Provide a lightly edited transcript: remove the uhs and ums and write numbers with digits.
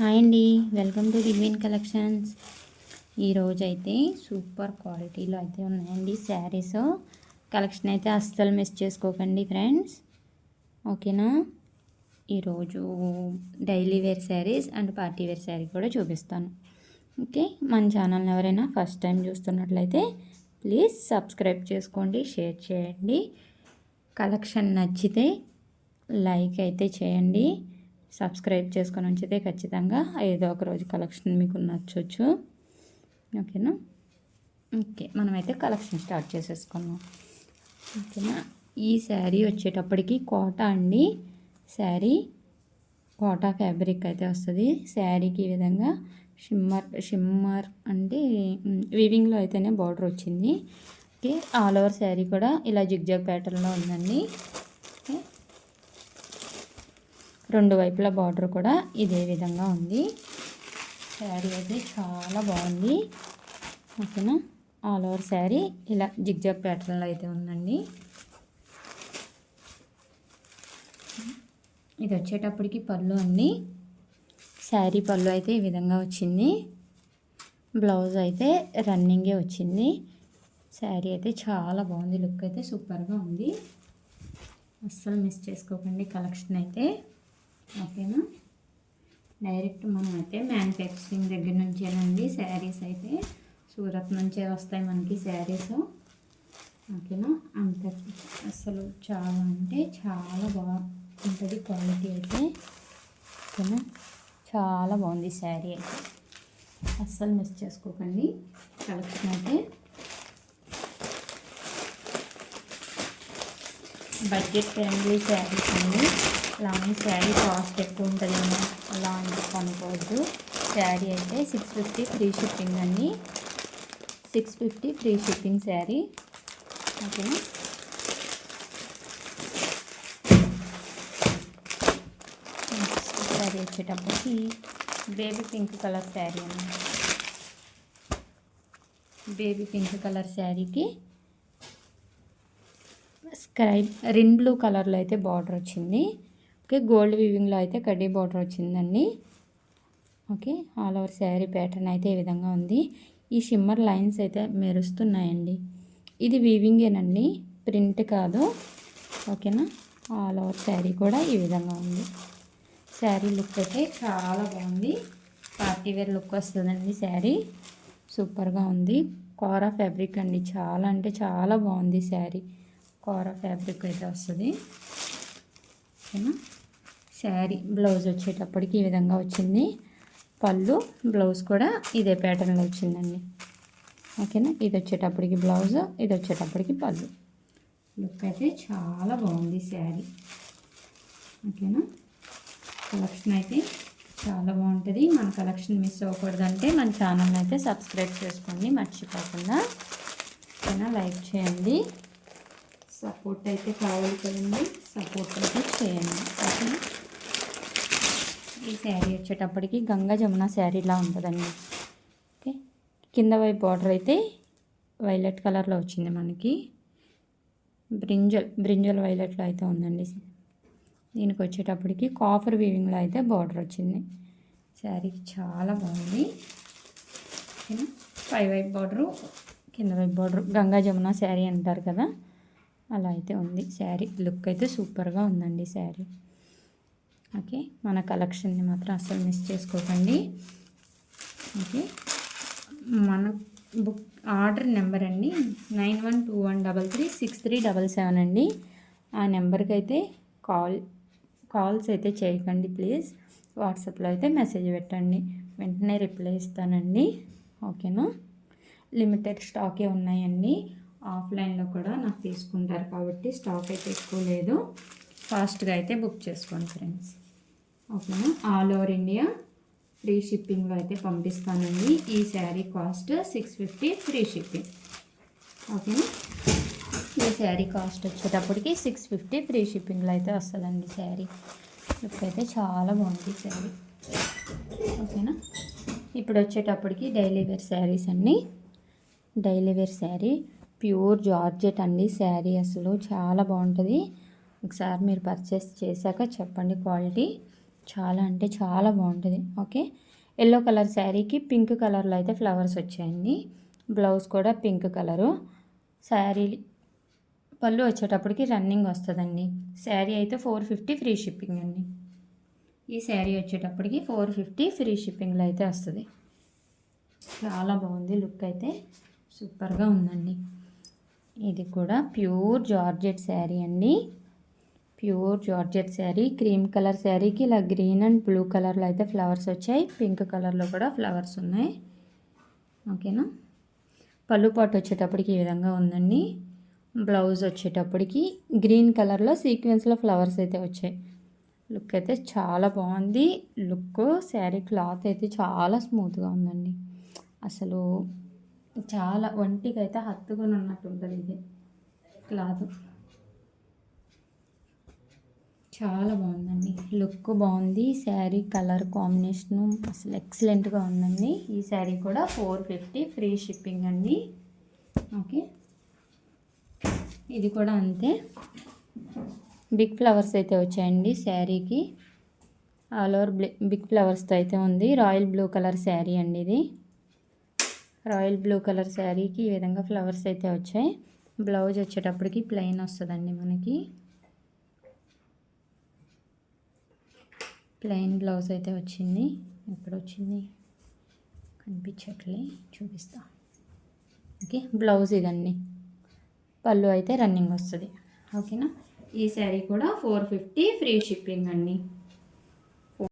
Hi అండి, welcome to దివ్యన్ collections. ఈరోజు అయితే సూపర్ క్వాలిటీలో అయితే ఉన్నాయండి శారీస్. కలెక్షన్ అయితే అస్సలు మిస్ చేసుకోకండి ఫ్రెండ్స్, ఓకేనా. ఈరోజు daily wear sarees and party wear saree కూడా చూపిస్తాను. ఓకే, మన ఛానల్ని ఎవరైనా ఫస్ట్ టైం చూస్తున్నట్లయితే ప్లీజ్ సబ్స్క్రైబ్ చేసుకోండి, షేర్ చేయండి. కలెక్షన్ నచ్చితే లైక్ అయితే చేయండి. సబ్స్క్రైబ్ చేసుకొని ఉంచితే ఖచ్చితంగా ఏదో ఒక రోజు కలెక్షన్ మీకు నచ్చవచ్చు, ఓకేనా. ఓకే, మనమైతే కలెక్షన్ స్టార్ట్ చేసేసుకున్నాం, ఓకేనా. ఈ శారీ వచ్చేటప్పటికి కోటా అండి. శారీ కోటా ఫ్యాబ్రిక్ అయితే వస్తుంది. శారీకి ఈ విధంగా షిమ్మర్ అంటే వీవింగ్లో అయితేనే బార్డర్ వచ్చింది. ఓకే, ఆల్ ఓవర్ శారీ కూడా ఇలా జిగ్జాగ్ ప్యాటర్న్లో ఉందండి. ఓకే, రెండు వైపుల బార్డర్ కూడా ఇదే విధంగా ఉంది. శారీ అయితే చాలా బాగుంది, ఓకేనా. ఆల్ ఓవర్ శారీ ఇలా జిగ్జాగ్ ప్యాటర్న్లో అయితే ఉందండి. ఇది వచ్చేటప్పటికి పళ్ళు అండి. శారీ పళ్ళు అయితే ఈ విధంగా వచ్చింది. బ్లౌజ్ అయితే రన్నింగే వచ్చింది. శారీ అయితే చాలా బాగుంది, లుక్ అయితే సూపర్గా ఉంది. అస్సలు మిస్ చేసుకోకండి కలెక్షన్ అయితే, ఓకేనా. డైరెక్ట్ మనం అయితే మ్యానుఫ్యాక్చరింగ్ దగ్గర నుంచేనండి. శారీస్ అయితే సూరత్ నుంచే వస్తాయి మనకి శారీస్, ఓకేనా. అంత అసలు చాలా అంటే చాలా బాగుంటుంది క్వాలిటీ అయితే, ఓకేనా. చాలా బాగుంది శారీ అయితే, అస్సలు మిస్ చేసుకోకండి కలెక్షన్ అయితే. బడ్జెట్ ఫ్రెండ్లీ శారీస్ అండి. లాంగ్ శారీ కాస్ట్ ఎక్కువ ఉంటుందేమో అలా అని అనుకోవద్దు. శారీ అయితే 650 ఫ్రీ షిప్పింగ్ అండి. 650 ఫ్రీ షిప్పింగ్ శారీ, ఓకేనా. శారీ వచ్చేటప్పటికి బేబీ పింక్ కలర్ శారీ అండి. బేబీ పింక్ కలర్ శారీకి స్కై రిన్ బ్లూ కలర్లో అయితే బార్డర్ వచ్చింది. ఓకే, గోల్డ్ వీవింగ్లో అయితే కడ్డీ బార్డర్ వచ్చిందండి. Okay, all over sari pattern అయితే ఈ విధంగా ఉంది. ఈ షిమ్మర్ లైన్స్ అయితే మెరుస్తున్నాయండి. ఇది వీవింగేనండి, ప్రింట్ కాదు, ఓకేనా. ఆల్ ఓవర్ శారీ కూడా ఈ విధంగా ఉంది. శారీ లుక్ అయితే చాలా బాగుంది, పార్టీ వేర్ లుక్ వస్తుందండి. శారీ సూపర్గా ఉంది. కోరా ఫ్యాబ్రిక్ అండి, చాలా అంటే చాలా బాగుంది శారీ. కోరా ఫ్యాబ్రిక్ అయితే వస్తుంది, ఓకేనా. శారీ బ్లౌజ్ వచ్చేటప్పటికి ఈ విధంగా వచ్చింది. పళ్ళు బ్లౌజ్ కూడా ఇదే ప్యాటర్న్లో వచ్చిందండి, ఓకేనా. ఇది వచ్చేటప్పటికి బ్లౌజ్, ఇది వచ్చేటప్పటికి పళ్ళు. లుక్ అయితే చాలా బాగుంది శారీ, ఓకేనా. కలెక్షన్ అయితే చాలా బాగుంటుంది. మన కలెక్షన్ మిస్ అవ్వకూడదంటే మన ఛానల్ని అయితే సబ్స్క్రైబ్ చేసుకోండి మర్చిపోకుండా, ఓకేనా. లైక్ చేయండి, సపోర్ట్ అయితే కావాలి కదండి, సపోర్ట్ అయితే చేయండి, ఓకేనా. ఈ శారీ వచ్చేటప్పటికి గంగా జమున శారీలా ఉంటుందండి. ఓకే, కింద వైపు బార్డర్ అయితే వైలెట్ కలర్లో వచ్చింది మనకి. బ్రింజల్ వైలెట్లో అయితే ఉందండి. దీనికి వచ్చేటప్పటికి కాఫర్ వీవింగ్లో అయితే బార్డర్ వచ్చింది. శారీకి చాలా బాగుంది, ఓకేనా. పై వైపు బార్డరు, కింద వైపు బార్డరు, గంగా జమున శారీ అంటారు కదా, అలా అయితే ఉంది. శారీ లుక్ అయితే సూపర్గా ఉందండి శారీ, ఓకే. మన కలెక్షన్ని మాత్రం అస్సలు మిస్ చేసుకోకండి, ఓకే. మన బుక్ ఆర్డర్ నెంబర్ అండి 9121336377 అండి. ఆ నెంబర్కి అయితే కాల్స్ అయితే చేయకండి ప్లీజ్. వాట్సాప్లో అయితే మెసేజ్ పెట్టండి, వెంటనే రిప్లై ఇస్తానండి, ఓకేనా. లిమిటెడ్ స్టాకే ఉన్నాయండి. ఆఫ్లైన్లో కూడా నాకు తీసుకుంటారు కాబట్టి స్టాక్ అయితే ఎక్కువ లేదు. ఫాస్ట్గా అయితే బుక్ చేసుకోండి ఫ్రెండ్స్, ఓకేనా. ఆల్ ఓవర్ ఇండియా ఫ్రీ షిప్పింగ్లో అయితే పంపిస్తానండి. ఈ శారీ కాస్ట్ 650 ఫ్రీ షిప్పింగ్, ఓకేనా. ఈ శారీ కాస్ట్ వచ్చేటప్పటికి 650 ఫ్రీ షిప్పింగ్లో అయితే వస్తుందండి. శారీ లుక్ అయితే చాలా బాగుంది శారీ, ఓకేనా. ఇప్పుడు వచ్చేటప్పటికి డైలీ వేర్ శారీస్ అండి. Daily wear saree pure georgette అండి. శారీ అసలు చాలా బాగుంటుంది. ఒకసారి మీరు పర్చేస్ చేశాక చెప్పండి, క్వాలిటీ చాలా అంటే చాలా బాగుంటుంది. ఓకే, ఎల్లో కలర్ శారీకి పింక్ కలర్లో అయితే ఫ్లవర్స్ వచ్చాయండి. బ్లౌజ్ కూడా పింక్ కలరు. శారీ పళ్ళు వచ్చేటప్పటికి రన్నింగ్ వస్తుందండి. శారీ అయితే 450 ఫ్రీ షిప్పింగ్ అండి. ఈ శారీ వచ్చేటప్పటికి 450 ఫ్రీ షిప్పింగ్లో అయితే వస్తుంది. చాలా బాగుంది, లుక్ అయితే సూపర్గా ఉందండి. ఇది కూడా ప్యూర్ జార్జెట్ శారీ అండి. Pure georgette sari, cream colour శారీకి ఇలా గ్రీన్ అండ్ బ్లూ కలర్లో అయితే ఫ్లవర్స్ వచ్చాయి. పింక్ కలర్లో కూడా ఫ్లవర్స్ ఉన్నాయి. ఓకేనా, పళ్ళు పాటు వచ్చేటప్పటికి ఈ విధంగా ఉందండి. బ్లౌజ్ వచ్చేటప్పటికి గ్రీన్ కలర్లో సీక్వెన్స్లో ఫ్లవర్స్ అయితే వచ్చాయి. లుక్ అయితే చాలా బాగుంది. లుక్ శారీ క్లాత్ అయితే చాలా స్మూత్గా ఉందండి. అసలు చాలా ఒంటికి అయితే హత్తుకొని ఉన్నట్టు ఉంటుంది. ఇది క్లాత్ చాలా బాగుందండి. లుక్ బాగుంది. శారీ కలర్ కాంబినేషను అసలు ఎక్సలెంట్గా ఉందండి. ఈ శారీ కూడా 450 ఫ్రీ షిప్పింగ్ అండి. ఓకే, ఇది కూడా అంతే. బిగ్ ఫ్లవర్స్ అయితే వచ్చాయండి శారీకి. ఆల్ ఓవర్ బిగ్ ఫ్లవర్స్తో అయితే ఉంది. రాయల్ బ్లూ కలర్ శారీ అండి ఇది. రాయల్ బ్లూ కలర్ శారీకి ఈ విధంగా ఫ్లవర్స్ అయితే వచ్చాయి. బ్లౌజ్ వచ్చేటప్పటికి ప్లెయిన్ వస్తుందండి. మనకి ప్లెయిన్ బ్లౌజ్ అయితే వచ్చింది. ఎక్కడ వచ్చింది కనిపించట్లే, చూపిస్తా. ఓకే, బ్లౌజ్ ఇదండి. పళ్ళు అయితే రన్నింగ్ వస్తుంది. ఓకేనా, ఈ శారీ కూడా 450 ఫ్రీ షిప్పింగ్ అండి.